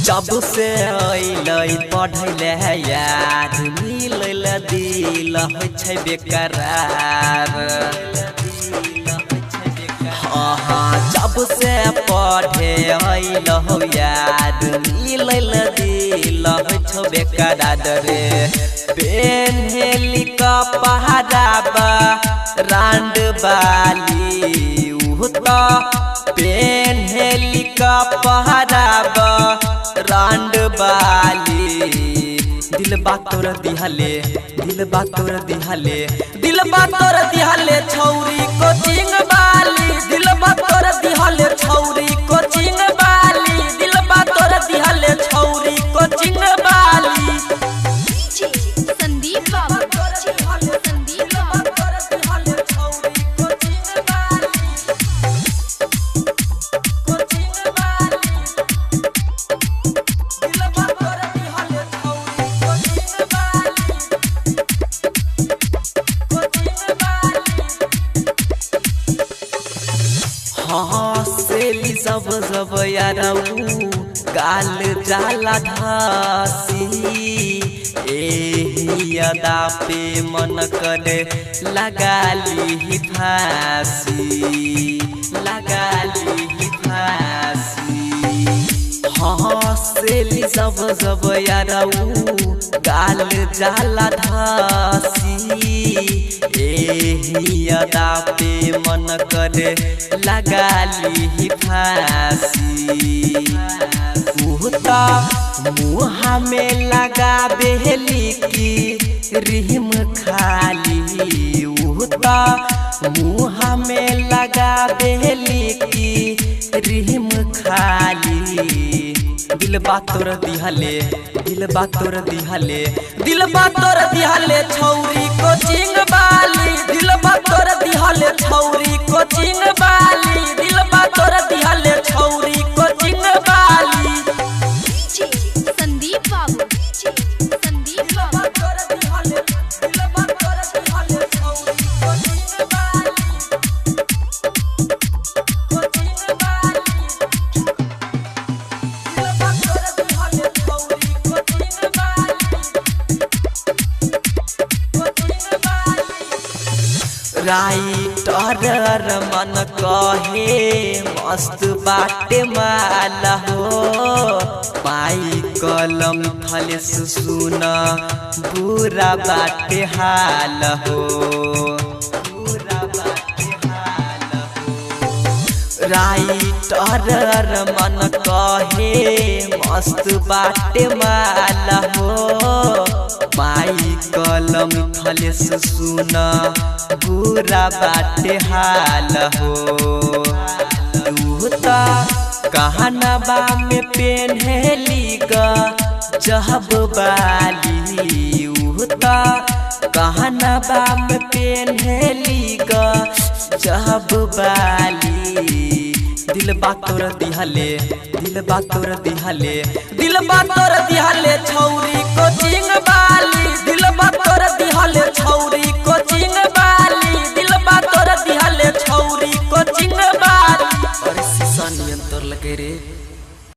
जब से अइलै पढ़ैले यार मिलल दिल होइ छै बेकरार। जब से पढ़े अइलहु यार मिलल दिल होइ छौ बेकरार रे। पेन्हेली कपहराबा रांड बाली उ त पेन्हेली कपहराबा रांड बाली। दिलबा तोर दिहले दिलबा तोर दिहले दिलबा तोर दिहले छौरी कोचिंग बाली। दिलबा तोर दिहले छौरी कोचिंग बाली। दिलबा तोर दिहले छौरी कोचिंग बाली। संदीप बाबू हँसेली सब सब यारऊ गाल जाला धासी। एही अदा पे मन करे लगाली फांसी लगाली फांसी। हँसेली सब सब यारऊ गाल जाला धासी। एही अदा पे मन करे लगाली फांसी। मुँह में लगा बेली की रिम खाली। मुँह में लगा बेली की रिम खाली। दिलबा तोर दिहले दिलबा तोर दिहले दिलबा तोर दिहले छौरी कोचिंग बाली। दिलबा तोर दिहले छौरी कोचिंग बाली। दिलबा तोर दिहले छौरी कोचिंग बाली। संदीप बाबू संदीप बाबू राइटर मन कहे मस्त बाटे माला हो। पाई कलम थले सुना बुरा बाटे हाल हो। राइटर मन कहे मस्त बाटे माला हो। पाई कलम थले सुना बुरा बाटे हाल हो। कहनबा में पेन्हेली जहब बाली। कहनबा में पेन्हेली जहब बाली। दिलबा तोर दिहले दिलबा तोर दिहले दिलबा तोर दिहले छौरी कोचिंग